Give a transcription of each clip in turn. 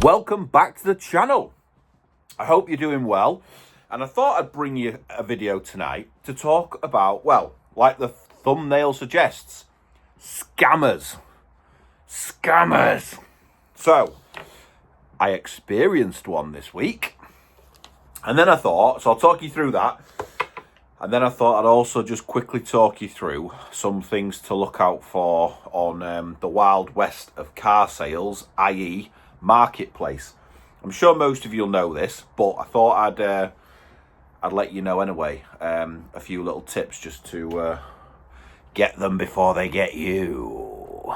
Welcome back to the channel. I hope you're doing well, and I thought I'd bring you a video tonight to talk about, well, like the thumbnail suggests, scammers. So I experienced one this week, and then I thought, so I'll talk you through that, and then I thought I'd also just quickly talk you through some things to look out for on the wild west of car sales, i.e. marketplace. I'm sure most of you'll know this, but I thought I'd let you know anyway. A few little tips just to get them before they get you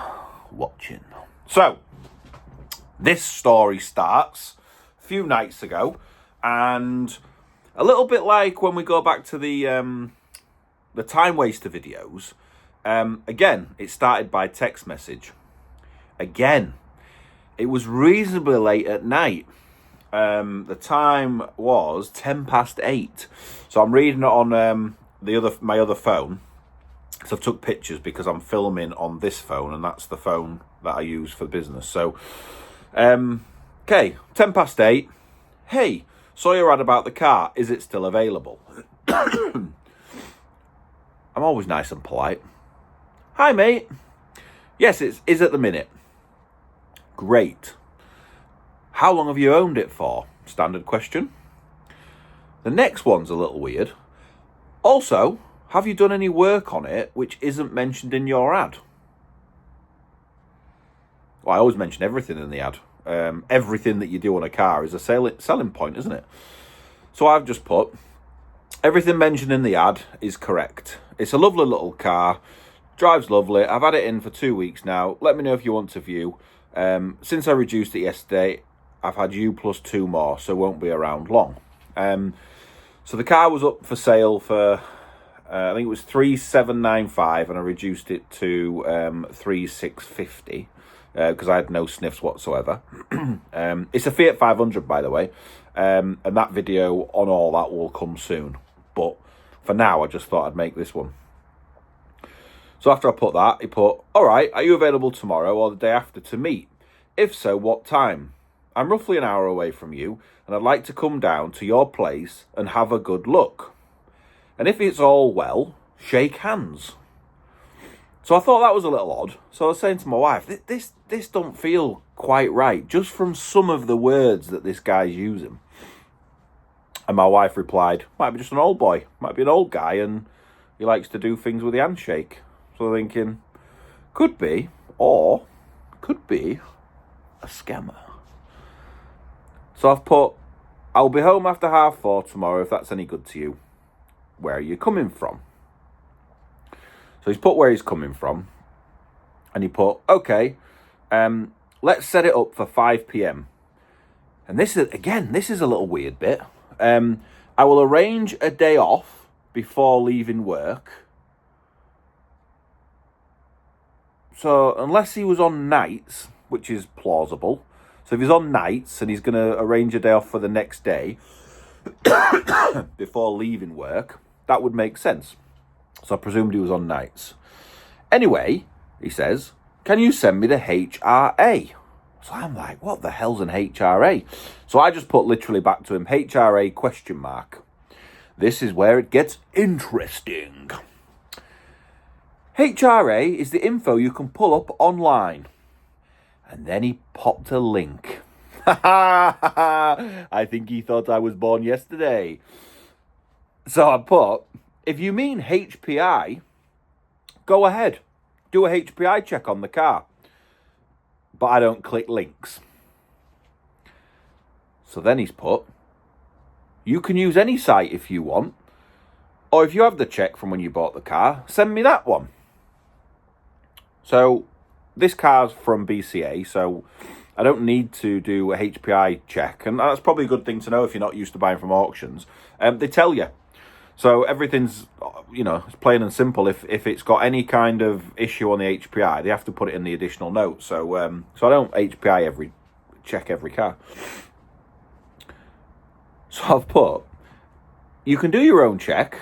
watching. So this story starts a few nights ago, and a little bit like when we go back to the time waster videos. Again, it started by text message. Again, it was reasonably late at night. The time was 8:10. So I'm reading it on my other phone. So I've took pictures because I'm filming on this phone, and that's the phone that I use for business. So, okay, 8:10. Hey, saw your ad about the car. Is it still available? I'm always nice and polite. Hi, mate. Yes, it is at the minute. Great. How long have you owned it for? Standard question. The next one's a little weird. Also, have you done any work on it which isn't mentioned in your ad? Well, I always mention everything in the ad. Everything that you do on a car is a selling point, isn't it? So I've just put, everything mentioned in the ad is correct. It's a lovely little car. Drives lovely. I've had it in for 2 weeks now. Let me know if you want to view. Since I reduced it yesterday, I've had you plus 2 more, so won't be around long. So the car was up for sale for, I think it was 3,795, and I reduced it to 3,650 because I had no sniffs whatsoever. It's a Fiat 500, by the way, and that video on all that will come soon. But for now, I just thought I'd make this one. So after I put that, he put, all right, are you available tomorrow or the day after to meet? If so, what time? I'm roughly an hour away from you, and I'd like to come down to your place and have a good look. And if it's all well, shake hands. So I thought that was a little odd. So I was saying to my wife, this don't feel quite right, just from some of the words that this guy's using. And my wife replied, might be just an old boy, might be an old guy, and he likes to do things with the handshake. So I'm thinking, could be, or could be a scammer. So I've put, I'll be home after 4:30 tomorrow, if that's any good to you. Where are you coming from? So he's put where he's coming from, and he put, okay, let's set it up for 5 p.m. And this is a little weird bit. I will arrange a day off before leaving work. So unless he was on nights, which is plausible. So if he's on nights and he's going to arrange a day off for the next day before leaving work, that would make sense. So I presumed he was on nights. Anyway, he says, can you send me the HRA? So I'm like, what the hell's an HRA? So I just put literally back to him, HRA ? This is where it gets interesting. HRA is the info you can pull up online. And then he popped a link. I think he thought I was born yesterday. So I put, if you mean HPI, go ahead. Do a HPI check on the car. But I don't click links. So then he's put, you can use any site if you want. Or if you have the check from when you bought the car, send me that one. So this car's from BCA, so I don't need to do a HPI check. And that's probably a good thing to know if you're not used to buying from auctions. They tell you. So everything's, it's plain and simple. If it's got any kind of issue on the HPI, they have to put it in the additional note. So I don't HPI check every car. So I've put, you can do your own check,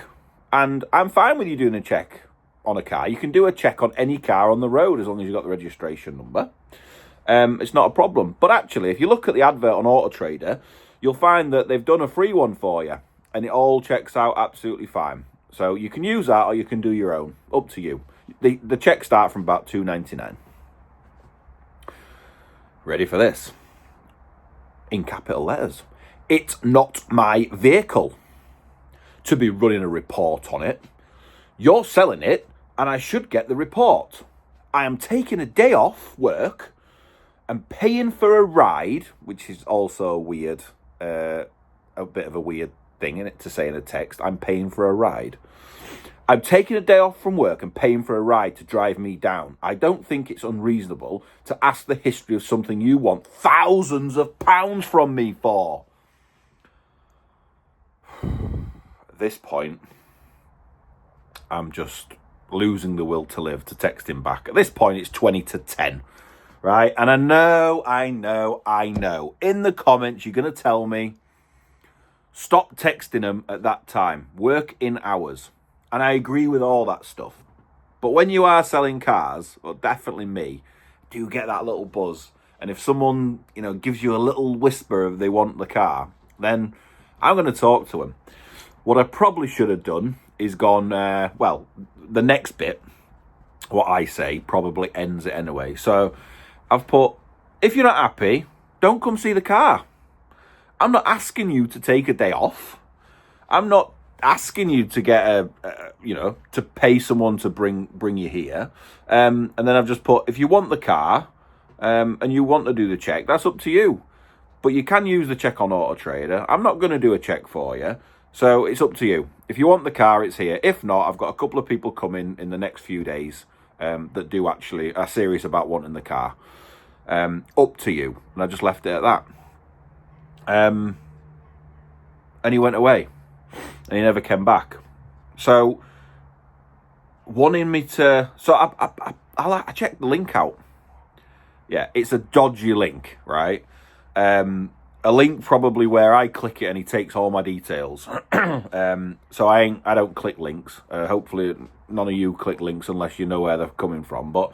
and I'm fine with you doing a check on a car. You can do a check on any car on the road as long as you've got the registration number. it's not a problem. But actually, if you look at the advert on Auto Trader, you'll find that they've done a free one for you, and it all checks out absolutely fine. So you can use that, or you can do your own. Up to you. The checks start from about $2.99. Ready for this? In capital letters. It's not my vehicle to be running a report on it. You're selling it, and I should get the report. I am taking a day off work and paying for a ride, which is also weird, a bit of a weird thing in it to say in a text. I'm paying for a ride. I'm taking a day off from work and paying for a ride to drive me down. I don't think it's unreasonable to ask the history of something you want thousands of pounds from me for. At this point, I'm just losing the will to live to text him back. At this point, it's 20-10, right? And I know. In the comments, you're going to tell me, stop texting them at that time. Work in hours. And I agree with all that stuff. But when you are selling cars, well, definitely me, do get that little buzz. And if someone, gives you a little whisper of they want the car, then I'm going to talk to them. What I probably should have done is gone, the next bit, what I say, probably ends it anyway. So I've put, if you're not happy, don't come see the car. I'm not asking you to take a day off. I'm not asking you to get to pay someone to bring you here. And then I've just put, if you want the car and you want to do the check, that's up to you. But you can use the check on Auto Trader. I'm not going to do a check for you. So it's up to you. If you want the car, it's here. If not, I've got a couple of people coming in the next few days that do actually are serious about wanting the car. Up to you. And I just left it at that. And he went away. And he never came back. So, wanting me to... So, I checked the link out. Yeah, it's a dodgy link, right? A link probably where I click it and he takes all my details. So, I don't click links. Hopefully, none of you click links unless you know where they're coming from. But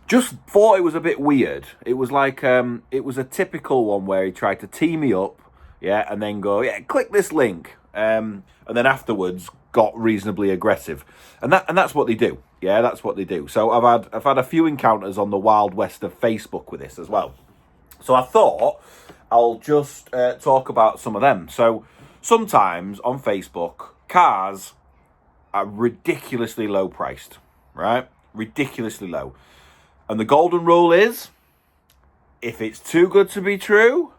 just thought it was a bit weird. It was like... it was a typical one where he tried to tee me up, yeah, and then go, yeah, click this link. And then afterwards got reasonably aggressive, and that's what they do. Yeah, that's what they do. So I've had a few encounters on the wild west of Facebook with this as well. So I thought I'll just talk about some of them. So sometimes on Facebook, cars are ridiculously low priced, right? Ridiculously low, and the golden rule is, if it's too good to be true,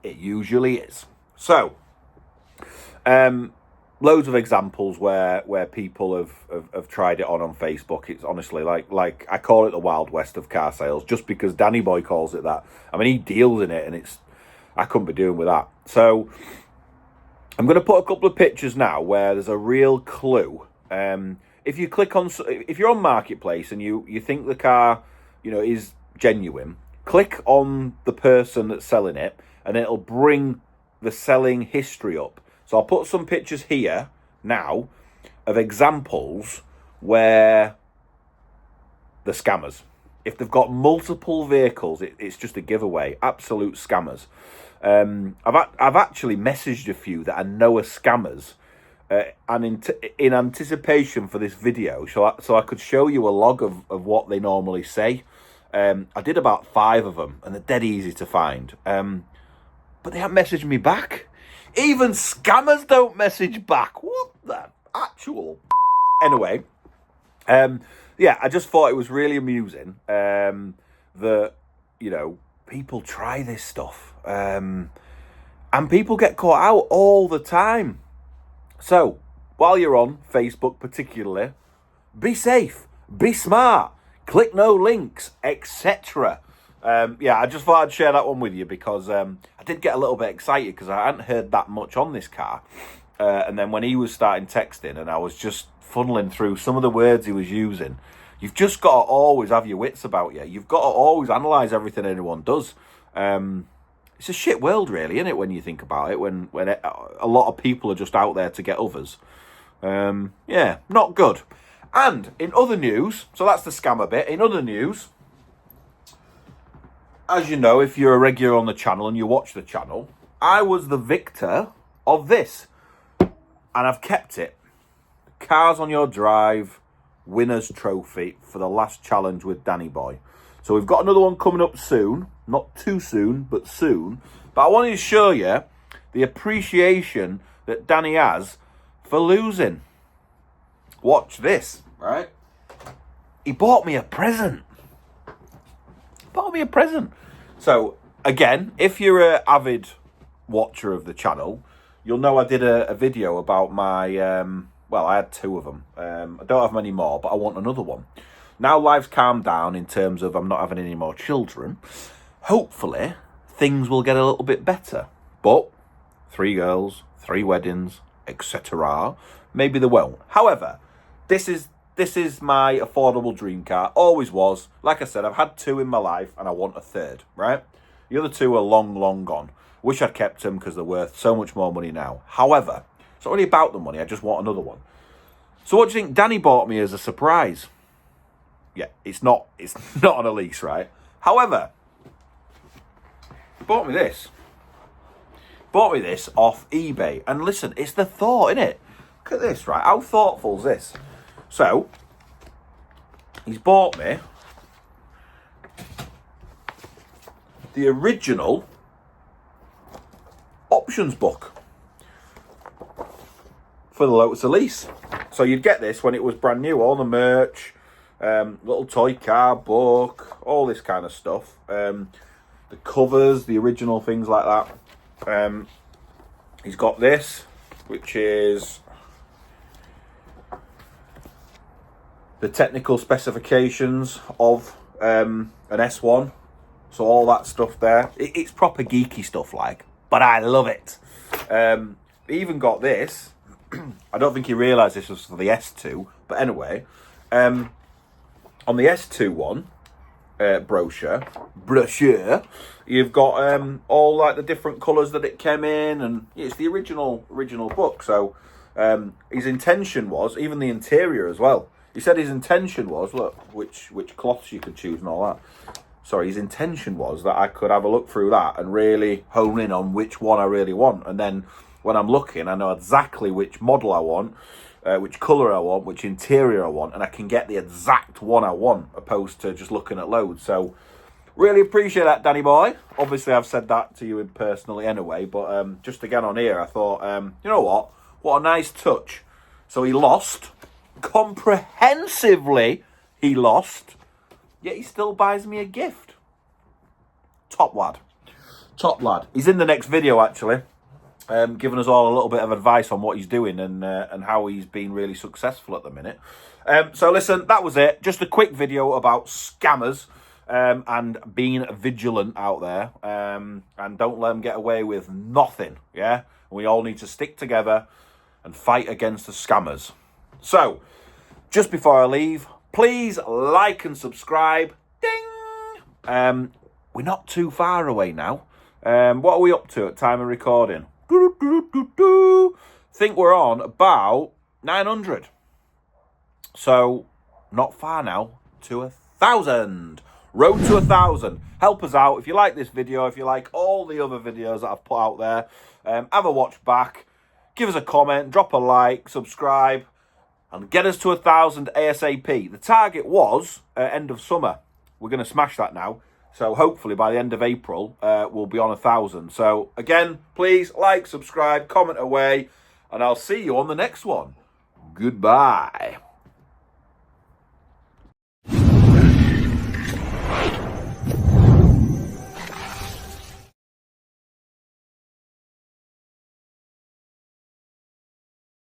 it usually is. So. Loads of examples where people have tried it on Facebook. It's honestly like I call it the Wild West of car sales, just because Danny Boy calls it that. I mean, he deals in it, and I couldn't be doing with that. So I'm going to put a couple of pictures now where there's a real clue. If you're on Marketplace and you think the car, is genuine, click on the person that's selling it, and it'll bring the selling history up. So I'll put some pictures here now of examples where the scammers. If they've got multiple vehicles, it's just a giveaway. Absolute scammers. I've actually messaged a few that I know are scammers, and in anticipation for this video, so I could show you a log of what they normally say. I did about 5 of them, and they're dead easy to find. But they haven't messaged me back. Even scammers don't message back. What the actual... Anyway, I just thought it was really amusing that, people try this stuff. And people get caught out all the time. So, while you're on Facebook particularly, be safe, be smart, click no links, etc. I just thought I'd share that one with you because I did get a little bit excited because I hadn't heard that much on this car. And then when he was starting texting and I was just funneling through some of the words he was using, you've just got to always have your wits about you. You've got to always analyse everything anyone does. It's a shit world, really, isn't it, when you think about it, when a lot of people are just out there to get others. Not good. And in other news, so that's the scammer bit. In other news... as you know, if you're a regular on the channel and you watch the channel, I was the victor of this. And I've kept it. Cars on Your Drive winner's trophy for the last challenge with Danny Boy. So we've got another one coming up soon. Not too soon, but soon. But I wanted to show you the appreciation that Danny has for losing. Watch this, right? He bought me a present. So, again, if you're an avid watcher of the channel, you'll know I did a video about my, well, I had 2 of them. I don't have many more, but I want another one. Now life's calmed down in terms of I'm not having any more children. Hopefully, things will get a little bit better. But 3 girls, 3 weddings, etc. Maybe they won't. However, this is my affordable dream car. Always was. Like I said, I've had 2 in my life and I want a 3rd, right? The other 2 are long, long gone. Wish I'd kept them because they're worth so much more money now. However, it's not really about the money. I just want another one. So what do you think Danny bought me as a surprise? Yeah, it's not on a lease, right? However, he bought me this. Bought me this off eBay. And listen, it's the thought, innit? Look at this, right? How thoughtful is this? So, he's bought me the original options book for the Lotus Elise. So you'd get this when it was brand new, all the merch, little toy car book, all this kind of stuff. The covers, the original things like that. He's got this, which is the technical specifications of an S1. So all that stuff there. It's proper geeky stuff, like, but I love it. He even got this. I don't think he realised this was for the S2, but anyway, on the S2 one, brochure, you've got all like the different colours that it came in, and it's the original book. So his intention was, even the interior as well. He said his intention was, look, which cloths you could choose and all that. Sorry, his intention was that I could have a look through that and really hone in on which one I really want. And then when I'm looking, I know exactly which model I want, which colour I want, which interior I want, and I can get the exact one I want, opposed to just looking at loads. So, really appreciate that, Danny Boy. Obviously, I've said that to you personally anyway, but just again on here, I thought, you know what? What a nice touch. So he lost, comprehensively he lost, yet he still buys me a gift. Top lad. Top lad. He's in the next video, actually. Giving us all a little bit of advice on what he's doing and how he's been really successful at the minute. So listen, that was it. Just a quick video about scammers and being vigilant out there. And don't let them get away with nothing, yeah? We all need to stick together and fight against the scammers. So, just before I leave, please like and subscribe. Ding! We're not too far away now. What are we up to at time of recording? Think we're on about 900. So, not far now to 1,000. Road to 1,000. Help us out. If you like this video, if you like all the other videos that I've put out there, have a watch back. Give us a comment, drop a like, subscribe, and get us to 1,000 ASAP. The target was end of summer. We're going to smash that now. So hopefully by the end of April, we'll be on 1,000. So again, please like, subscribe, comment away, and I'll see you on the next one. Goodbye.